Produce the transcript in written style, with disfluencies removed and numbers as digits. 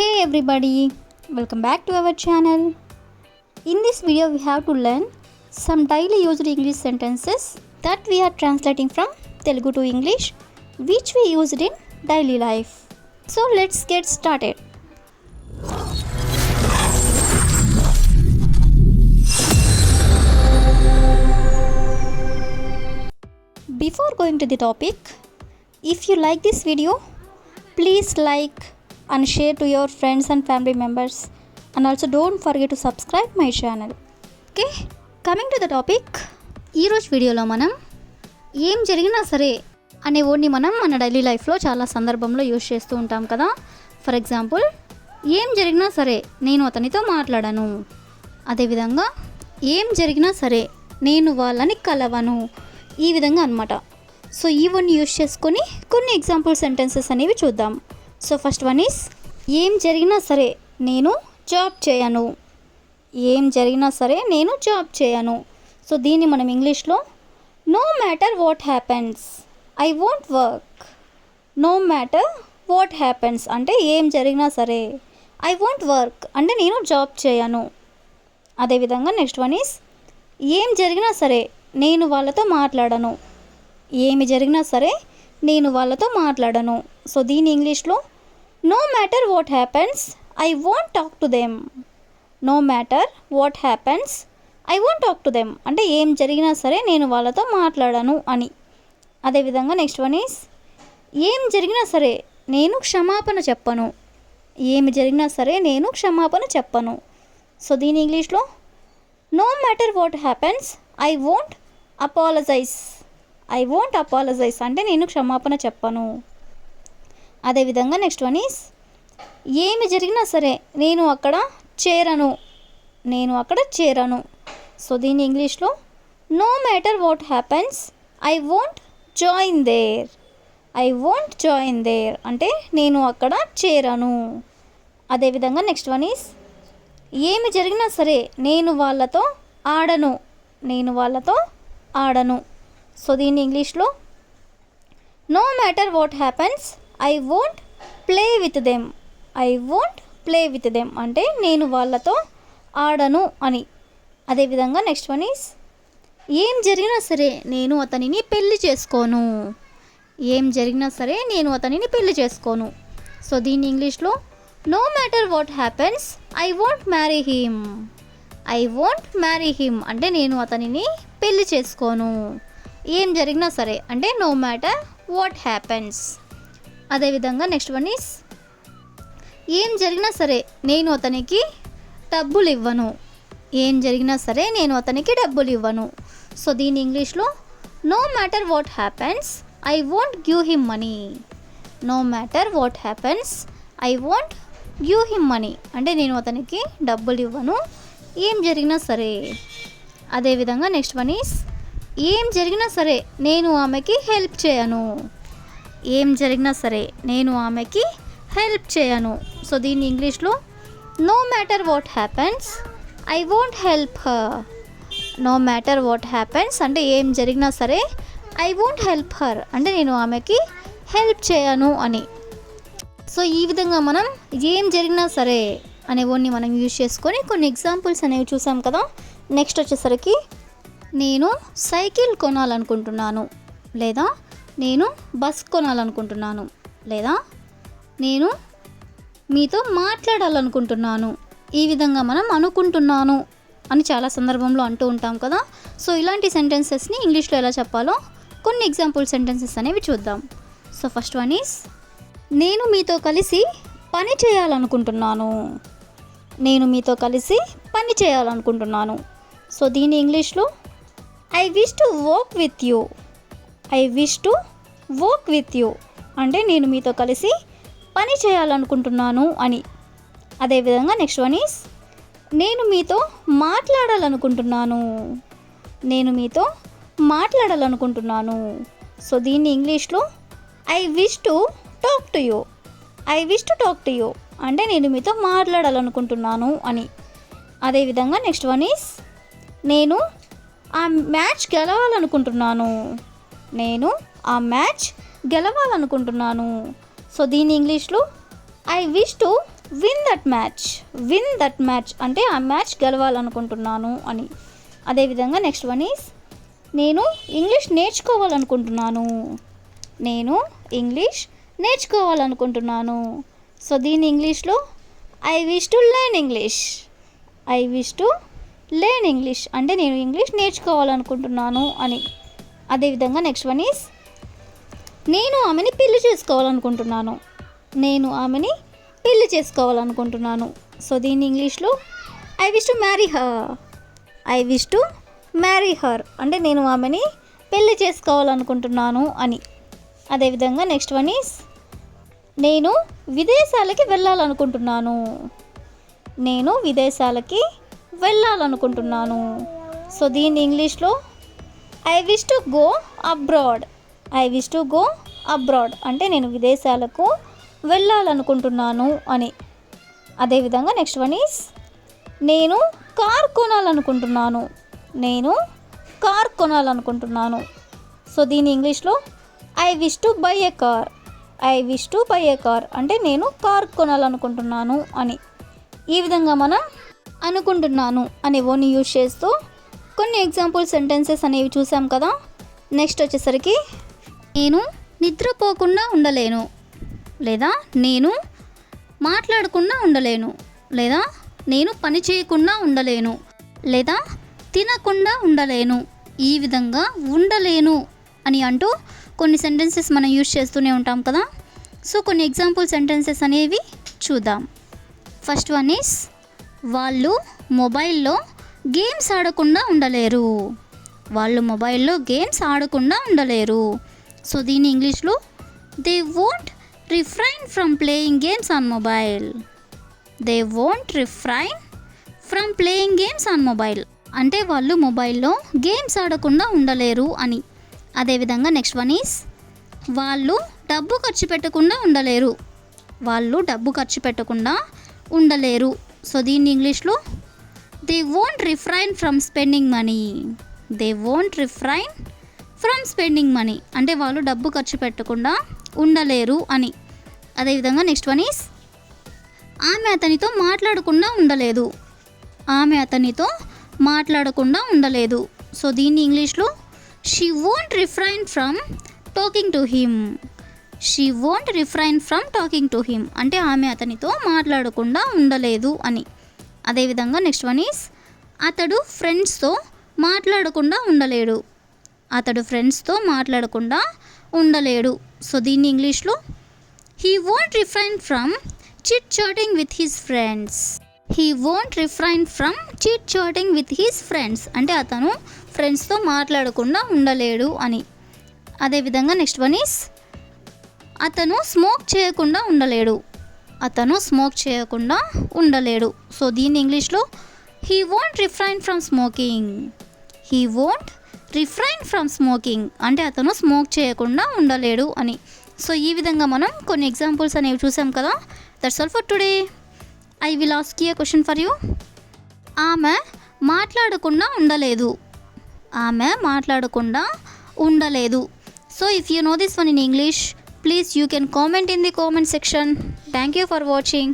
Hey everybody, welcome back to our channel. In this video we have to learn some daily used English sentences that we are translating from Telugu to English which we used in daily life. So let's get started. Before going to the topic, if you like this video, please like and share to your friends and family members, and also don't forget to subscribe my channel. Okay, coming to the topic, ఈ రోజు వీడియోలో మనం ఏం జరిగినా సరే అనే వర్డ్ని మనం మన డైలీ లైఫ్లో చాలా సందర్భంలో యూజ్ చేస్తూ ఉంటాం కదా. ఫర్ ఎగ్జాంపుల్, ఏం జరిగినా సరే నేను అతనితో మాట్లాడను, అదేవిధంగా ఏం జరిగినా సరే నేను వాళ్ళని కలవను, ఈ విధంగా అనమాట. సో ఈ వర్డ్ని యూజ్ చేసుకొని కొన్ని ఎగ్జాంపుల్ సెంటెన్సెస్ అనేవి చూద్దాం. సో ఫస్ట్ వన్ ఈస్, ఏం జరిగినా సరే నేను జాబ్ చేయను. ఏం జరిగినా సరే నేను జాబ్ చేయను. సో దీన్ని మనం ఇంగ్లీష్లో no matter what happens I won't work. No matter what happens అంటే ఏం జరిగినా సరే, ఐ వోంట్ వర్క్ అంటే నేను జాబ్ చేయను. అదేవిధంగా నెక్స్ట్ వన్ ఈస్, ఏం జరిగినా సరే నేను వాళ్ళతో మాట్లాడను. ఏమి జరిగినా సరే నేను వాళ్ళతో మాట్లాడను. సో దీని ఇంగ్లీష్లో no matter what happens I won't talk to them. No matter what happens I won't talk to them అంటే ఏం జరిగినా సరే నేను వాళ్ళతో మాట్లాడను అని. అదేవిధంగా నెక్స్ట్ వన్ ఈస్, ఏం జరిగినా సరే నేను క్షమాపణ చెప్పను. ఏమి జరిగినా సరే నేను క్షమాపణ చెప్పను. సో దీని ఇంగ్లీష్లో no matter what happens I won't apologise. I won't apologise అంటే నేను క్షమాపణ చెప్పను. అదేవిధంగా నెక్స్ట్ వన్ ఈస్, ఏమి జరిగినా సరే నేను అక్కడ చేరను. నేను అక్కడ చేరను. సో దీని ఇంగ్లీష్లో no matter what happens I won't join there. I won't join there అంటే నేను అక్కడ చేరను. అదేవిధంగా నెక్స్ట్ వన్ ఈస్, ఏమి జరిగినా సరే నేను వాళ్ళతో ఆడను. నేను వాళ్ళతో ఆడను. సో దీని ఇంగ్లీష్లో no matter what happens I won't play with them. I won't play with them అంటే నేను వాళ్ళతో ఆడను అని. అదేవిధంగా నెక్స్ట్ వన్ ఈస్, ఏం జరిగినా సరే నేను అతనిని పెళ్లి చేసుకోను. ఏం జరిగినా సరే నేను అతనిని పెళ్లి చేసుకోను. సో దీని ఇంగ్లీష్లో no matter what happens I won't marry him. I won't marry him అంటే నేను అతనిని పెళ్లి చేసుకోను. ఏం జరిగినా సరే అంటే నో మ్యాటర్ వాట్ హ్యాపెన్స్. అదేవిధంగా నెక్స్ట్ వన్ ఈస్, ఏం జరిగినా సరే నేను అతనికి డబ్బులు ఇవ్వను. ఏం జరిగినా సరే నేను అతనికి డబ్బులు ఇవ్వను. సో దీని ఇంగ్లీష్లో no matter what happens I won't give him money. No matter what happens I won't give him money అంటే నేను అతనికి డబ్బులు ఇవ్వను ఏం జరిగినా సరే. అదేవిధంగా నెక్స్ట్ వన్ ఈస్, ఏం జరిగినా సరే నేను ఆమెకి హెల్ప్ చేయను. ఏం జరిగినా సరే నేను ఆమెకి హెల్ప్ చేయను. సో దీన్ని ఇంగ్లీష్లో no matter what happens I won't help her. No matter what happens అంటే ఏం జరిగినా సరే ఐ వోంట్ హెల్ప్ హర్ అంటే నేను ఆమెకి హెల్ప్ చేయను అని. సో ఈ విధంగా మనం ఏం జరిగినా సరే అనే వర్డ్ని మనం యూజ్ చేసుకొని కొన్ని ఎగ్జాంపుల్స్ అనేవి చూసాం కదా. నెక్స్ట్ వచ్చేసరికి, నేను సైకిల్ కొనాలనుకుంటున్నాను, లేదా నేను బస్ కొనాలనుకుంటున్నాను, లేదా నేను మీతో మాట్లాడాలనుకుంటున్నాను. ఈ విధంగా మనం అనుకుంటున్నాను అని చాలా సందర్భంలో అంటూ ఉంటాం కదా. సో ఇలాంటి సెంటెన్సెస్ని ఇంగ్లీష్లో ఎలా చెప్పాలో కొన్ని ఎగ్జాంపుల్ సెంటెన్సెస్ అనేవి చూద్దాం. సో ఫస్ట్ వన్ ఈస్, నేను మీతో కలిసి పని చేయాలనుకుంటున్నాను. నేను మీతో కలిసి పని చేయాలనుకుంటున్నాను. సో దీని ఇంగ్లీష్లో I wish to work with you. I wish to work with you అంటే నేను మీతో కలిసి పని చేయాలనుకుంటున్నాను అని. అదేవిధంగా నెక్స్ట్ వన్ ఈస్, నేను మీతో మాట్లాడాలనుకుంటున్నాను. నేను మీతో మాట్లాడాలనుకుంటున్నాను. సో దీన్ని ఇంగ్లీష్లో I wish to talk to you. I wish to talk to you అంటే నేను మీతో మాట్లాడాలనుకుంటున్నాను అని. అదేవిధంగా నెక్స్ట్ వన్ ఈస్, నేను ఆ మ్యాచ్ గెలవాలనుకుంటున్నాను. నేను ఆ మ్యాచ్ గెలవాలనుకుంటున్నాను. సో దీని ఇంగ్లీష్లో I wish to win that match అంటే ఆ మ్యాచ్ గెలవాలనుకుంటున్నాను అని. అదేవిధంగా నెక్స్ట్ వన్ ఈస్ నేను ఇంగ్లీష్ నేర్చుకోవాలనుకుంటున్నాను. నేను ఇంగ్లీష్ నేర్చుకోవాలనుకుంటున్నాను. సో దీని ఇంగ్లీష్లో I wish to learn English. I wish to learn English అంటే నేను ఇంగ్లీష్ నేర్చుకోవాలనుకుంటున్నాను అని. అదేవిధంగా నెక్స్ట్ వన్ ఈస్ నేను ఆమెని పెళ్లి చేసుకోవాలనుకుంటున్నాను. నేను ఆమెని పెళ్లి చేసుకోవాలనుకుంటున్నాను. సో దీని ఇంగ్లీష్లో I wish to marry her. I wish to marry her అంటే నేను ఆమెని పెళ్లి చేసుకోవాలనుకుంటున్నాను అని. అదేవిధంగా నెక్స్ట్ వన్ ఈస్ నేను విదేశాలకి వెళ్ళాలనుకుంటున్నాను. నేను విదేశాలకి వెళ్ళాలనుకుంటున్నాను. సో దీని ఇంగ్లీష్లో I wish to go abroad. I wish to go abroad అంటే నేను విదేశాలకు వెళ్ళాలనుకుంటున్నాను అని. అదేవిధంగా నెక్స్ట్ వన్ ఈస్ నేను కార్ కొనాలనుకుంటున్నాను. నేను కార్ కొనాలనుకుంటున్నాను. సో దీని ఇంగ్లీష్లో I wish to buy A car. I wish to buy A car అంటే నేను కార్ కొనాలనుకుంటున్నాను అని. ఈ విధంగా మనం అనుకుంటున్నాను అనే వర్డ్ని యూజ్ చేస్తూ కొన్ని ఎగ్జాంపుల్ సెంటెన్సెస్ అనేవి చూసాం కదా. నెక్స్ట్ వచ్చేసరికి నేను నిద్రపోకుండా ఉండలేను, లేదా నేను మాట్లాడకుండా ఉండలేను, లేదా నేను పని చేయకుండా ఉండలేను, లేదా తినకుండా ఉండలేను. ఈ విధంగా ఉండలేను అని అంటూ కొన్ని సెంటెన్సెస్ మనం యూజ్ చేస్తూనే ఉంటాం కదా. సో కొన్ని ఎగ్జాంపుల్ సెంటెన్సెస్ అనేవి చూద్దాం. ఫస్ట్ వన్ ఈస్ వాళ్ళు మొబైల్లో గేమ్స్ ఆడకుండా ఉండలేరు. వాళ్ళు మొబైల్లో గేమ్స్ ఆడకుండా ఉండలేరు. సో దీని ఇంగ్లీష్లో they won't refrain from playing games on mobile. They won't refrain from playing games on mobile అంటే వాళ్ళు మొబైల్లో గేమ్స్ ఆడకుండా ఉండలేరు అని. అదేవిధంగా నెక్స్ట్ వన్ ఈస్ వాళ్ళు డబ్బు ఖర్చు పెట్టకుండా ఉండలేరు. వాళ్ళు డబ్బు ఖర్చు పెట్టకుండా ఉండలేరు. సో దీన్ని ఇంగ్లీష్లో they won't refrain from spending money. They won't refrain from spending money అంటే వాళ్ళు డబ్బు ఖర్చు పెట్టకుండా ఉండలేరు అని. అదేవిధంగా నెక్స్ట్ వన్ ఈస్ ఆమె అతనితో మాట్లాడకుండా ఉండలేదు. ఆమె అతనితో మాట్లాడకుండా ఉండలేదు. సో దీన్ని ఇంగ్లీష్లో she won't refrain from talking to him. She won't refrain from talking to him అంటే ఆమె అతనితో మాట్లాడకుండా ఉండలేదు అని. అదేవిధంగా నెక్స్ట్ వన్ ఈస్ అతడు ఫ్రెండ్స్తో మాట్లాడకుండా ఉండలేడు. అతడు ఫ్రెండ్స్తో మాట్లాడకుండా ఉండలేడు. సో దీన్ని ఇంగ్లీష్లో he won't refrain from chit chatting with his friends. He won't refrain from chit chatting with his friends అంటే అతను ఫ్రెండ్స్తో మాట్లాడకుండా ఉండలేడు అని. అదేవిధంగా నెక్స్ట్ వన్ ఈస్ అతను స్మోక్ చేయకుండా ఉండలేడు. అతను స్మోక్ చేయకుండా ఉండలేడు. సో దీన్ని ఇంగ్లీష్లో he won't refrain from smoking. He won't refrain from smoking అంటే అతను స్మోక్ చేయకుండా ఉండలేడు అని. సో ఈ విధంగా మనం కొన్ని ఎగ్జాంపుల్స్ అనేవి చూసాం కదా. That's all for today. I will ask you A question for you. ఆమె మాట్లాడకుండా ఉండలేదు. ఆమె మాట్లాడకుండా ఉండలేదు. So if you know this one in English, please you can comment in the comment section. Thank you for watching.